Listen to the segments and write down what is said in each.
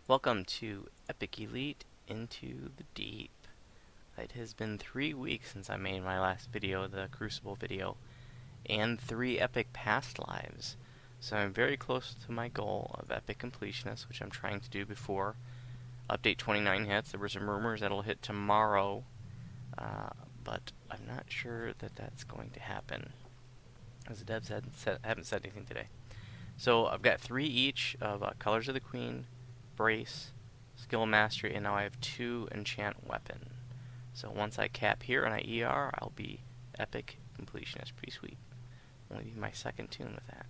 Welcome to Epic Elite Into the Deep. It has been 3 weeks since I made my last video, the Crucible video, and 3 epic past lives. So I'm very close to my goal of epic completionist, which I'm trying to do before update 29 hits. There were some rumors that'll hit tomorrow, but I'm not sure that that's going to happen, as the devs haven't said anything today. So I've got 3 each of Colors of the Queen, Brace, Skill Mastery, and now I have 2 Enchant Weapon. So once I cap here and I ER, I'll be Epic Completionist. Pretty sweet. Only be my second tune with that.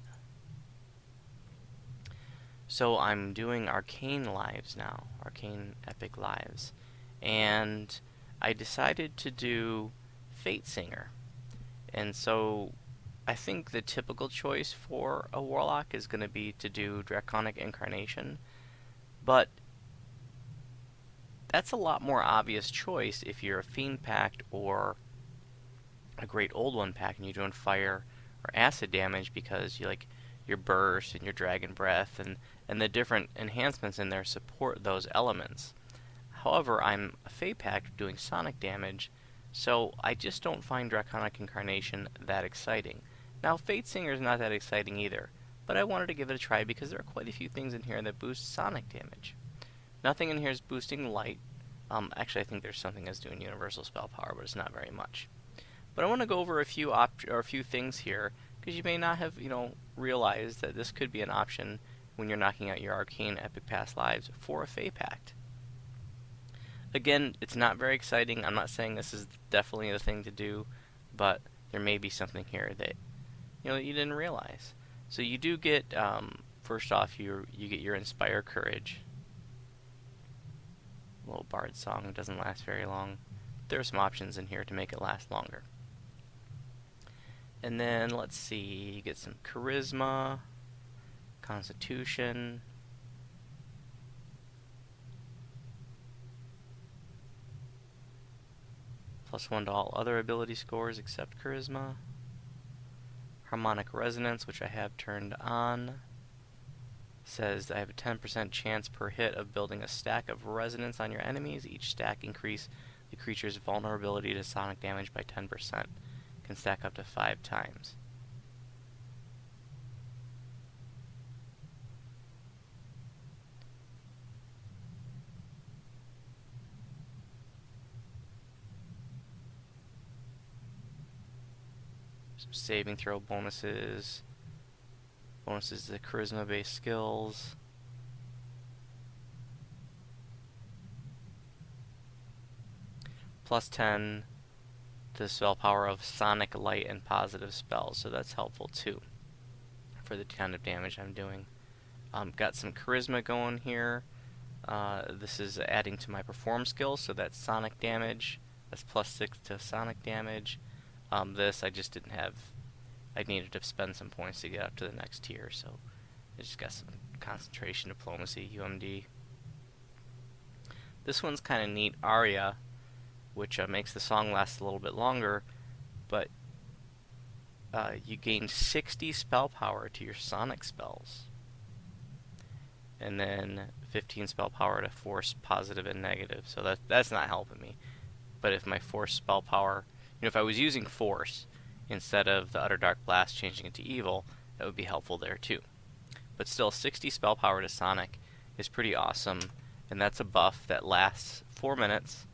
So I'm doing Arcane Lives now. Arcane Epic Lives. And I decided to do Fatesinger. And so I think the typical choice for a Warlock is going to be to do Draconic Incarnation. But that's a lot more obvious choice if you're a Fiend Pact or a Great Old One Pact and you're doing fire or acid damage, because you like your burst and your dragon breath and the different enhancements in there support those elements. However, I'm a Fey Pact doing sonic damage, so I just don't find Draconic Incarnation that exciting. Now, Fatesinger is not that exciting either, but I wanted to give it a try because there are quite a few things in here that boost sonic damage. Nothing in here is boosting light. Actually, I think there's something that's doing universal spell power, but it's not very much. But I want to go over a few things here, because you may not have, realized that this could be an option when you're knocking out your Arcane Epic Past Lives for a Fey Pact. Again, it's not very exciting. I'm not saying this is definitely the thing to do, but there may be something here that that you didn't realize. So you do get, first off, you get your Inspire Courage. A little bard song. It doesn't last very long. There are some options in here to make it last longer. And then, let's see, you get some Charisma, Constitution, +1 to all other ability scores except Charisma. Harmonic Resonance, which I have turned on, says I have a 10% chance per hit of building a stack of resonance on your enemies. Each stack increase the creature's vulnerability to sonic damage by 10%. Can stack up to 5 times. Some saving throw bonuses. Bonuses to charisma-based skills. +10 to the spell power of sonic, light, and positive spells. So that's helpful too for the kind of damage I'm doing. Got some charisma going here. This is adding to my perform skill, so that's sonic damage. That's +6 to sonic damage. This I just didn't have. I needed to spend some points to get up to the next tier, so I just got some concentration, diplomacy, UMD. This one's kind of neat, Aria, which makes the song last a little bit longer, but you gain 60 spell power to your sonic spells, and then 15 spell power to force positive and negative. So that's not helping me. But if my force spell power, if I was using force instead of the Utter Dark Blast changing it to evil, that would be helpful there too. But still, 60 spell power to sonic is pretty awesome, and that's a buff that lasts 4 minutes,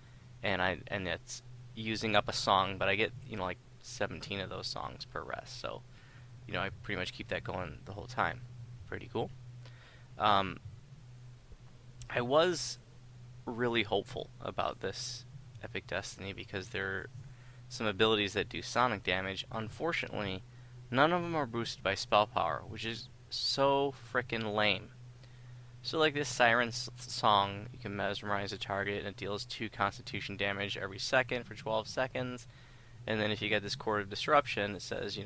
and it's using up a song, but I get like 17 of those songs per rest, so I pretty much keep that going the whole time. Pretty cool. I was really hopeful about this Epic Destiny because there are some abilities that do sonic damage. Unfortunately, none of them are boosted by spell power, which is so frickin' lame. So like this Siren song, you can mesmerize a target and it deals 2 constitution damage every second for 12 seconds. And then if you get this Chord of Disruption, it says,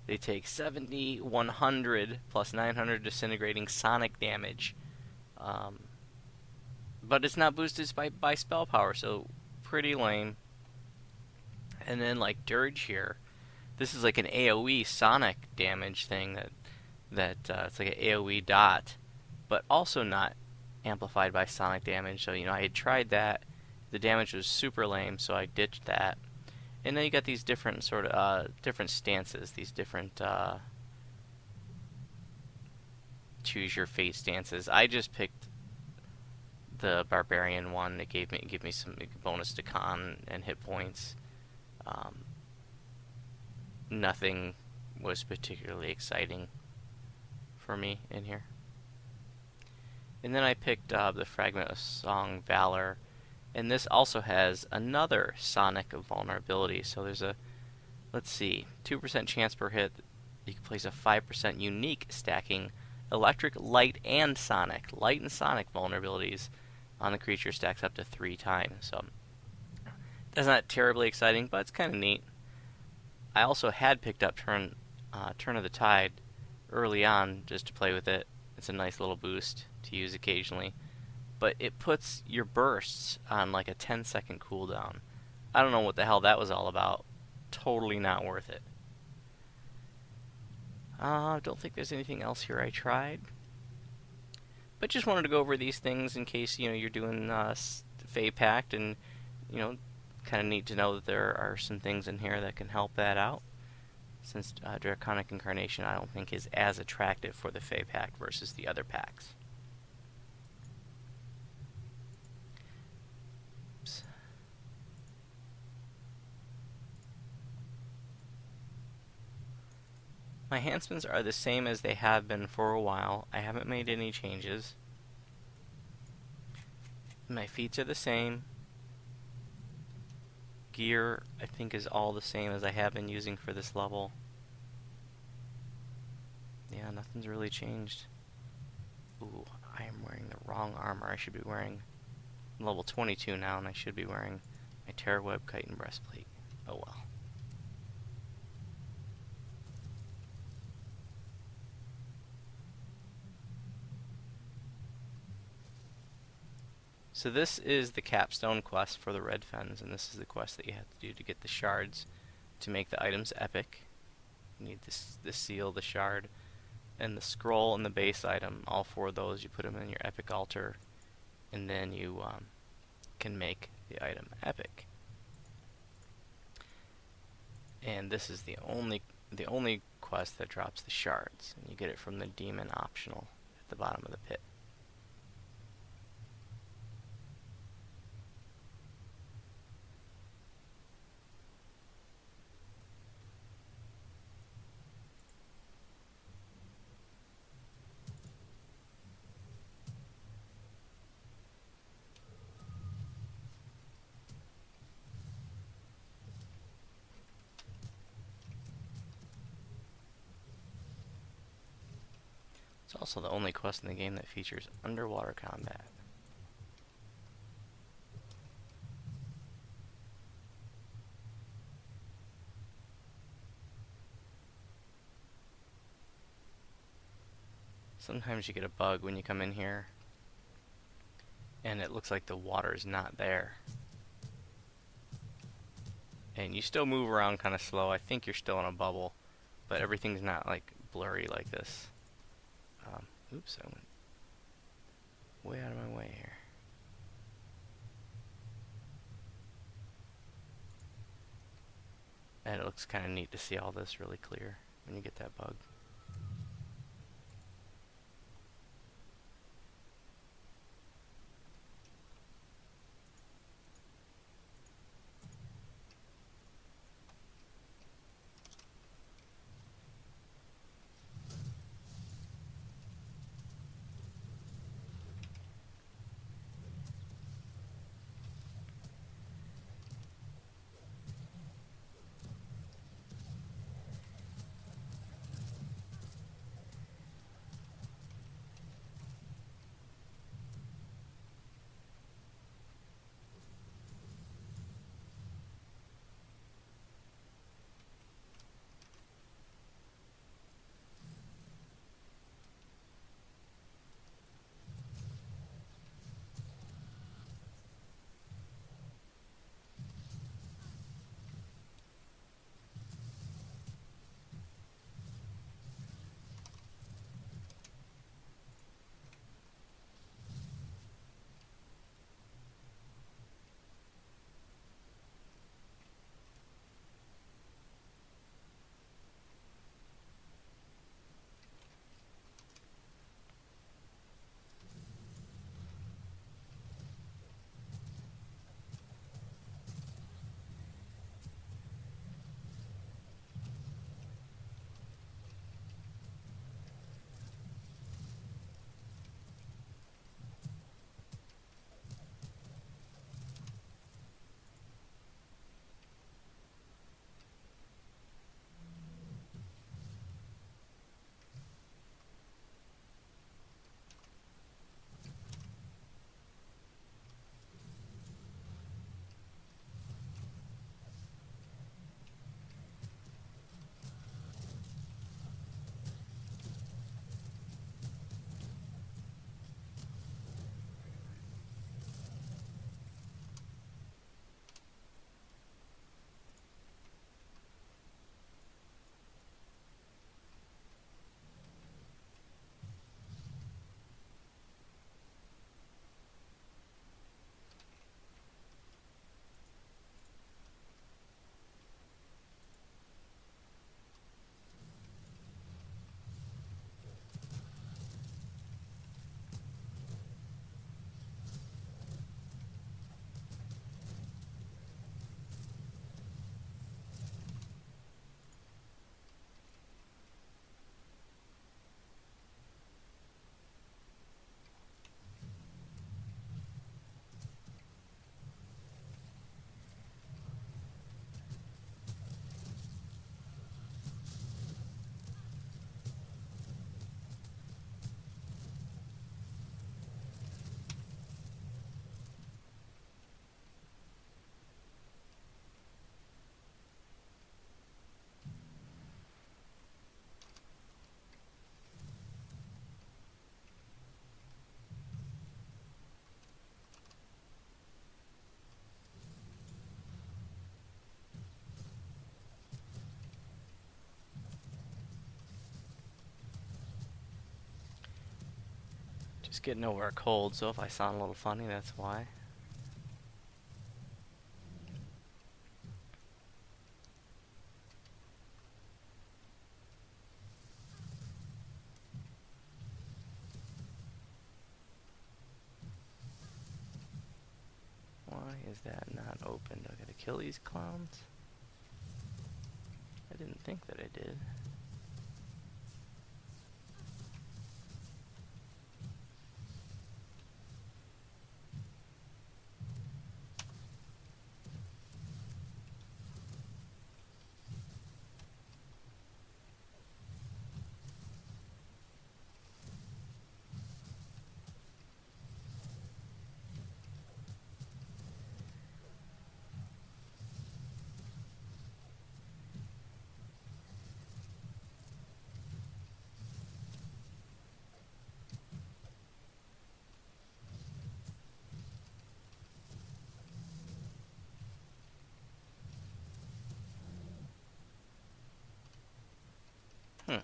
they take 70, 100, plus 900 disintegrating sonic damage. But it's not boosted by spell power, so pretty lame. And then like Dirge here, this is like an AoE sonic damage thing that it's like an AoE dot, but also not amplified by sonic damage. So, I had tried that. The damage was super lame, so I ditched that. And then you got these different sort of different stances, these different choose your fate stances. I just picked the barbarian one. It gave me some bonus to con and hit points. Nothing was particularly exciting for me in here. And then I picked the Fragment of Song Valor, and this also has another sonic vulnerability. So there's a, let's see, 2% chance per hit. You can place a 5% unique stacking electric, light, and sonic. Light and sonic vulnerabilities on the creature stacks up to 3 times. So that's not terribly exciting, but it's kind of neat. I also had picked up Turn of the Tide early on just to play with it. It's a nice little boost to use occasionally. But it puts your bursts on like a 10-second cooldown. I don't know what the hell that was all about. Totally not worth it. Don't think there's anything else here I tried. But just wanted to go over these things in case, you're doing Fey Pact, and, kind of neat to know that there are some things in here that can help that out. Since Draconic Incarnation, I don't think is as attractive for the Fey Pact versus the other packs. Oops. My enhancements are the same as they have been for a while. I haven't made any changes. My feats are the same. Gear, I think, is all the same as I have been using for this level. Yeah, nothing's really changed. Ooh, I am wearing the wrong armor. I should be wearing... I'm level 22 now, and I should be wearing my Terrorweb Chitin Breastplate. Oh well. So this is the capstone quest for the Red Fens, and this is the quest that you have to do to get the shards to make the items epic. You need the seal, the shard, and the scroll and the base item. All 4 of those, you put them in your epic altar, and then you can make the item epic. And this is the only quest that drops the shards, and you get it from the demon optional at the bottom of the pit. It's also the only quest in the game that features underwater combat. Sometimes you get a bug when you come in here, and it looks like the water is not there. And you still move around kind of slow. I think you're still in a bubble, but everything's not like blurry like this. Oops, I went way out of my way here. And it looks kind of neat to see all this really clear when you get that bug. Just getting over a cold, so if I sound a little funny, that's why. Why is that not open? I gotta kill these clowns? I didn't think that I did. Hmm.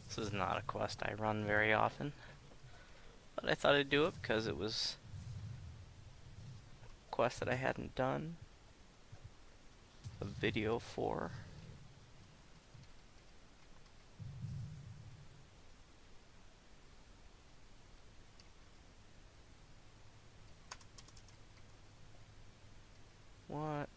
This is not a quest I run very often, but I thought I'd do it because it was a quest that I hadn't done a video for. What?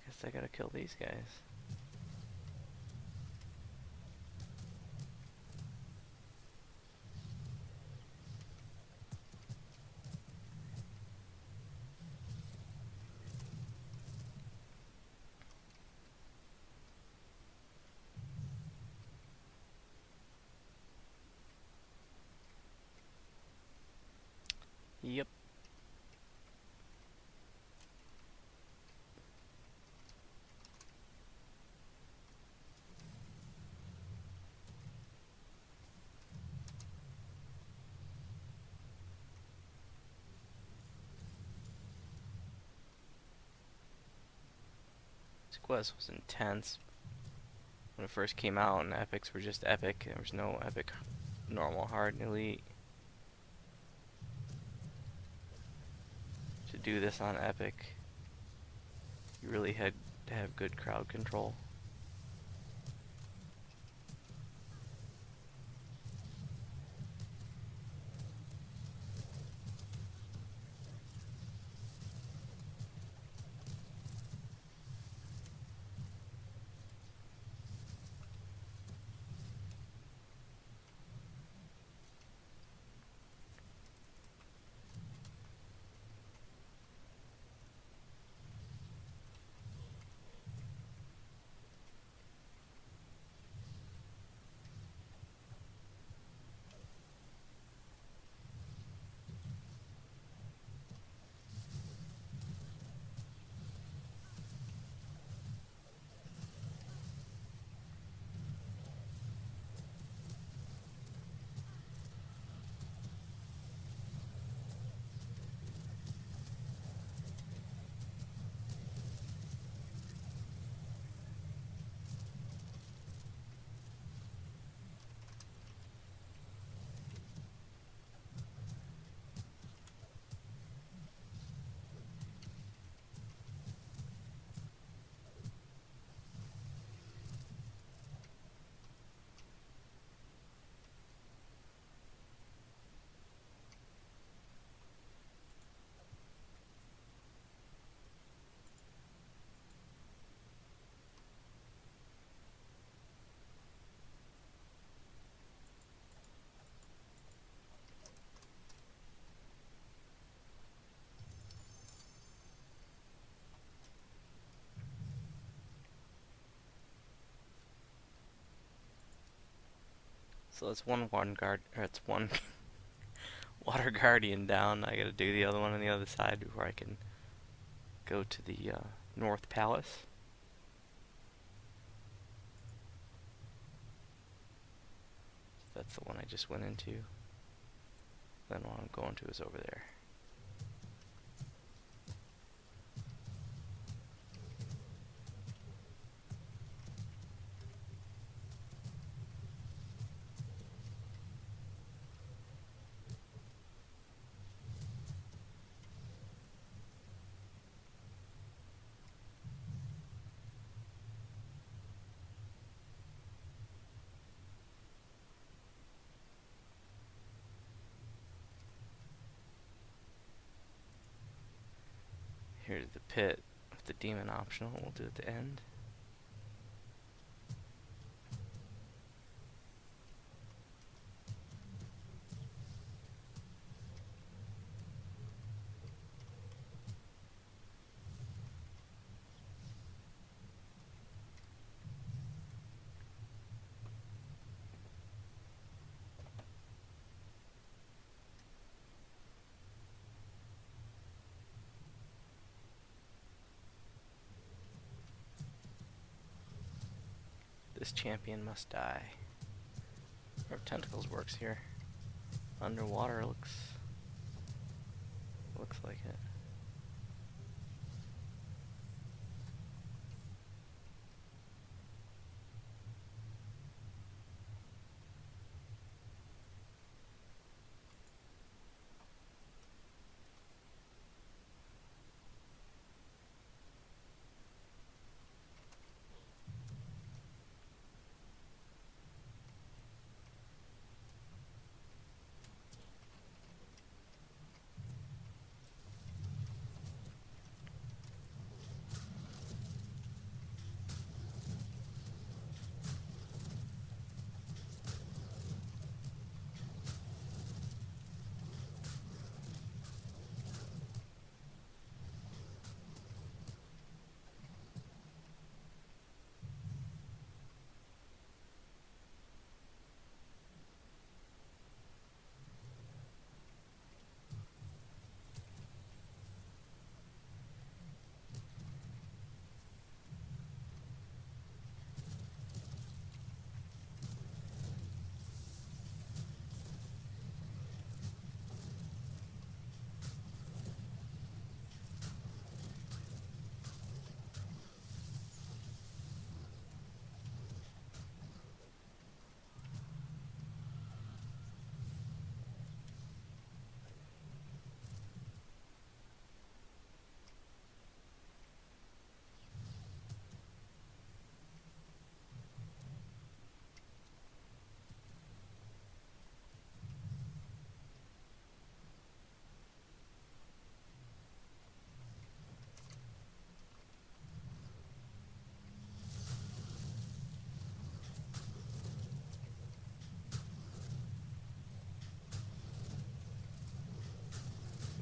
Guess I gotta kill these guys. Yep. This quest was intense when it first came out, and epics were just epic. There was no epic, normal, hard, and elite. To do this on epic, you really had to have good crowd control. So it's one guard, or it's one water guardian down. I gotta do the other one on the other side before I can go to the North Palace. That's the one I just went into. Then what I'm going to is over there. Here's the pit with the demon optional. We'll do it at the end. This champion must die. Or tentacles works here. Underwater looks like it.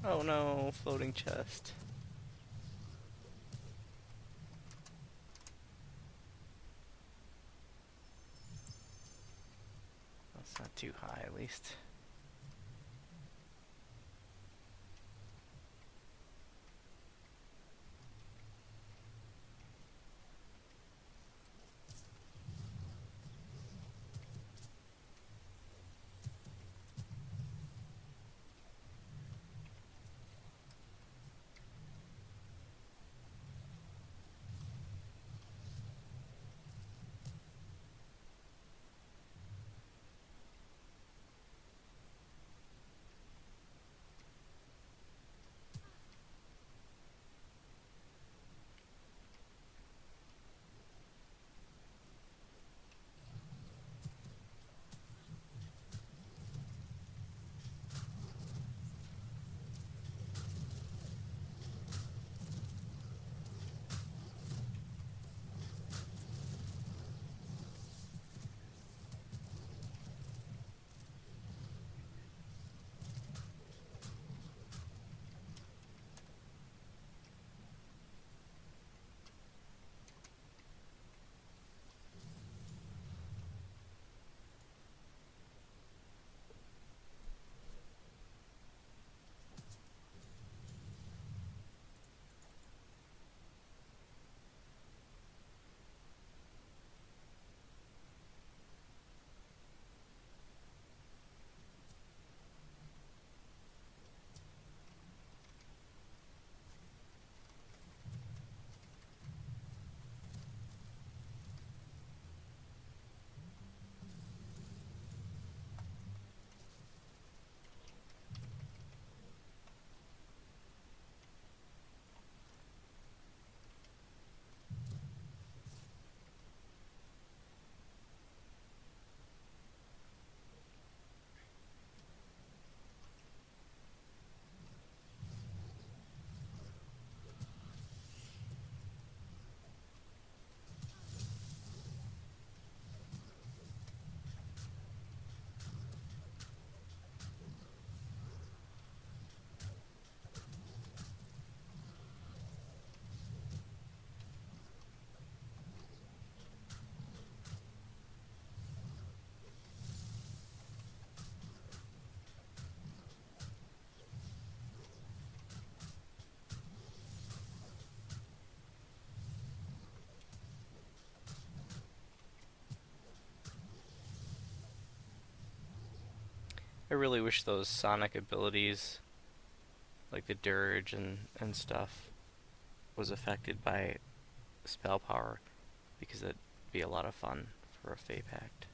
Oh no, floating chest. That's not too high, at least. I really wish those sonic abilities, like the dirge and stuff, was affected by spell power, because that'd be a lot of fun for a Fey Pact.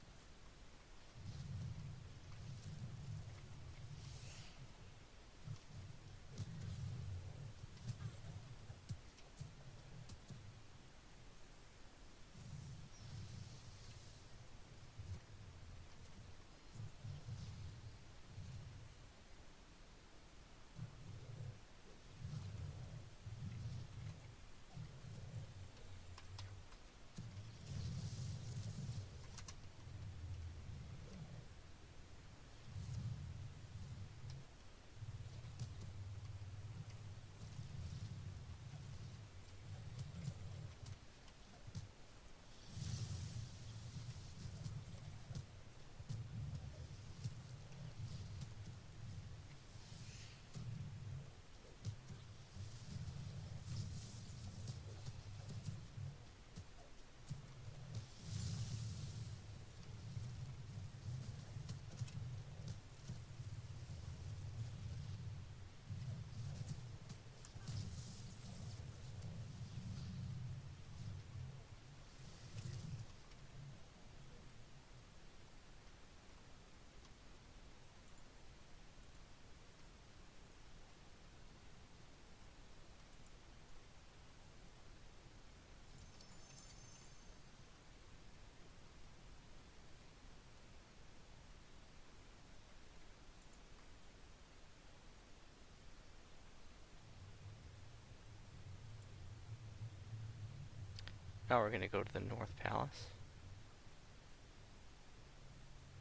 Now we're gonna go to the North Palace.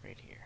Right here.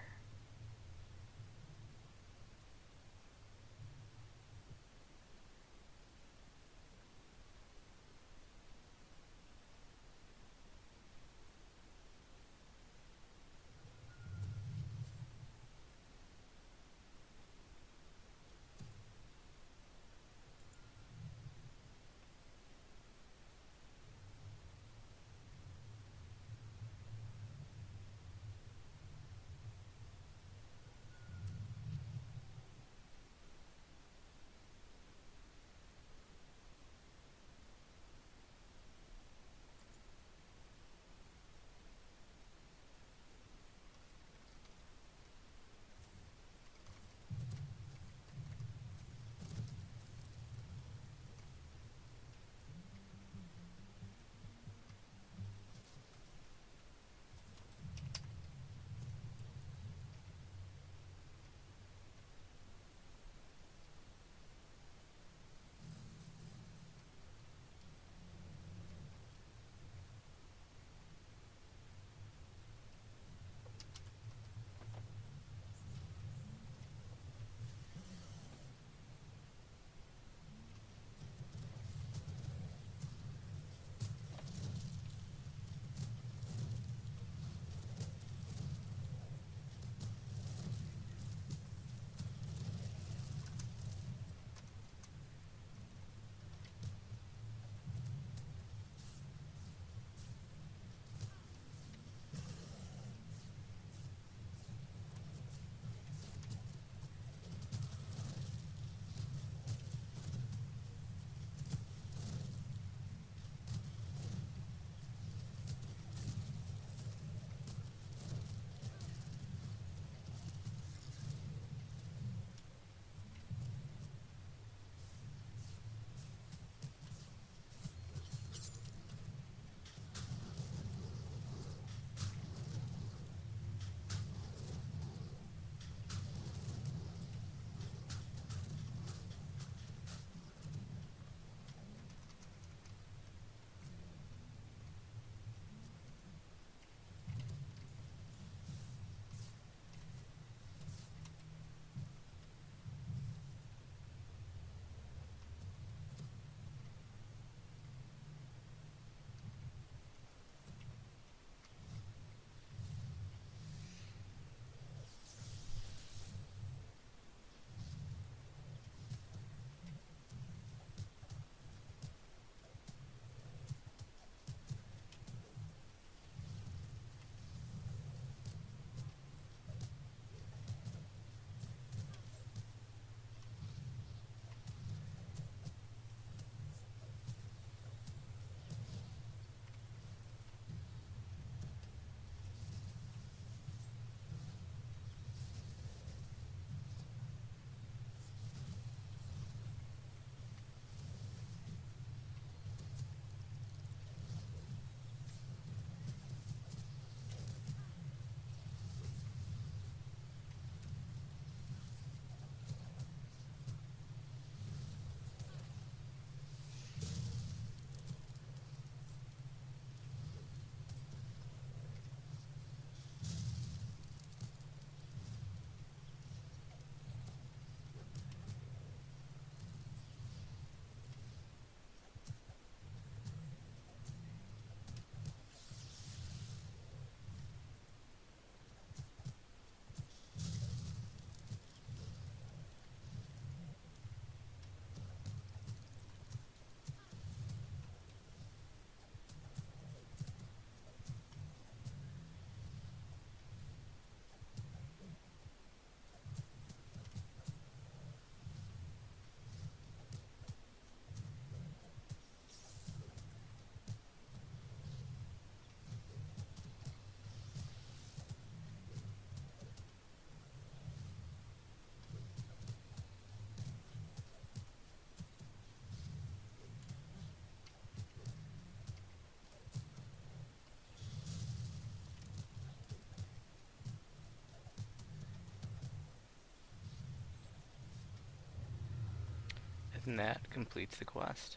And that completes the quest.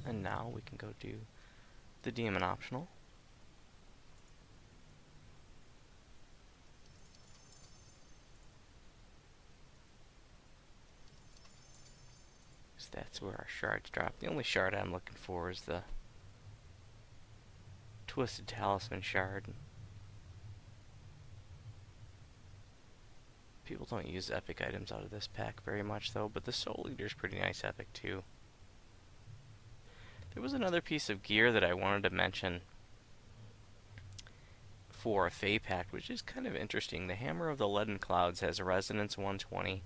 And now we can go do the demon optional. So that's where our shards drop. The only shard I'm looking for is the Twisted Talisman shard. People don't use epic items out of this pack very much though, but the Soul Eater's pretty nice epic too. There was another piece of gear that I wanted to mention for a Fey pack, which is kind of interesting. The Hammer of the Leaden Clouds has a Resonance 120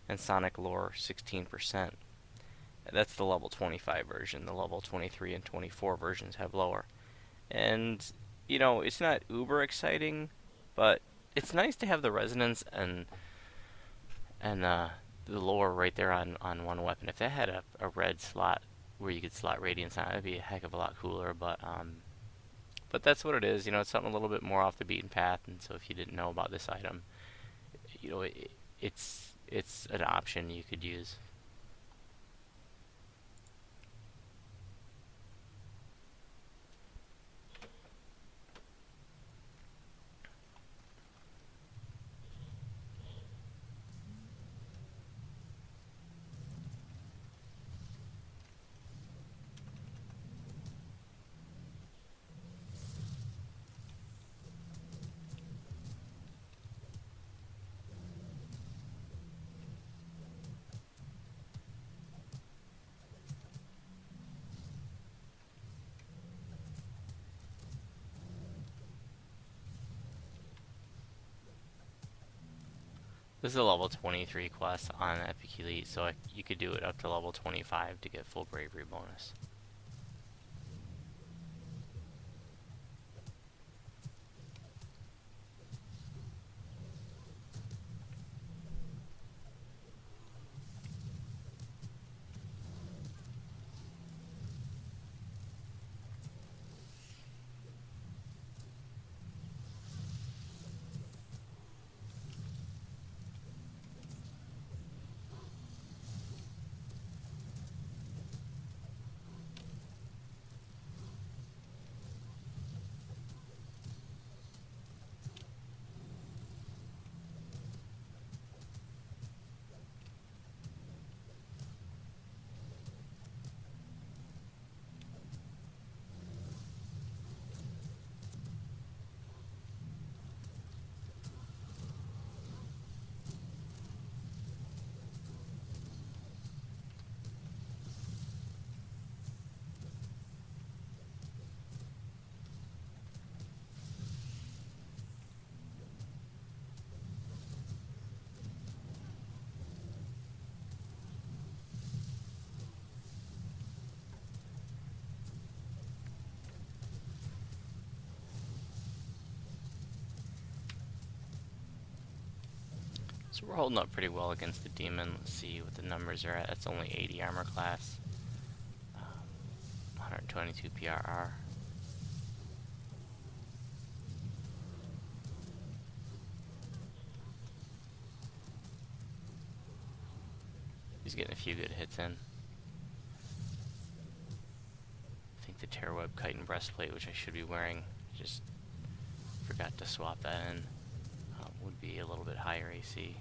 and Sonic Lore 16%. That's the level 25 version. The level 23 and 24 versions have lower. And, you know, it's not uber exciting, but it's nice to have the resonance and the lore right there on one weapon. If that had a red slot where you could slot radiance on it, it'd be a heck of a lot cooler. But that's what it is. You know, it's something a little bit more off the beaten path. And so if you didn't know about this item, you know, it's an option you could use. This is a level 23 quest on Epic Elite, so you could do it up to level 25 to get full bravery bonus. So we're holding up pretty well against the demon. Let's see what the numbers are at. That's only 80 armor class. 122 PRR. He's getting a few good hits in. I think the Tearweb Chitin breastplate, which I should be wearing, just forgot to swap that in, would be a little bit higher AC.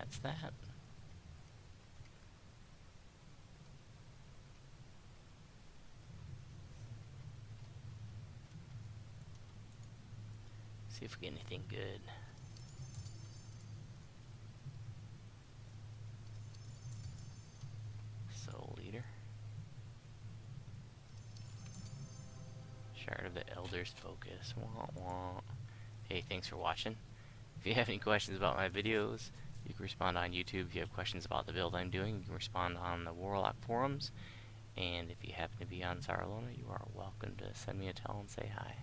that's that. See if we get anything good. Soul Eater. Shard of the Elder's Focus. Wah wah. Hey, thanks for watching. If you have any questions about my videos, you can respond on YouTube. If you have questions about the build I'm doing, you can respond on the Warlock forums. And if you happen to be on Zaralona, you are welcome to send me a tell and say hi.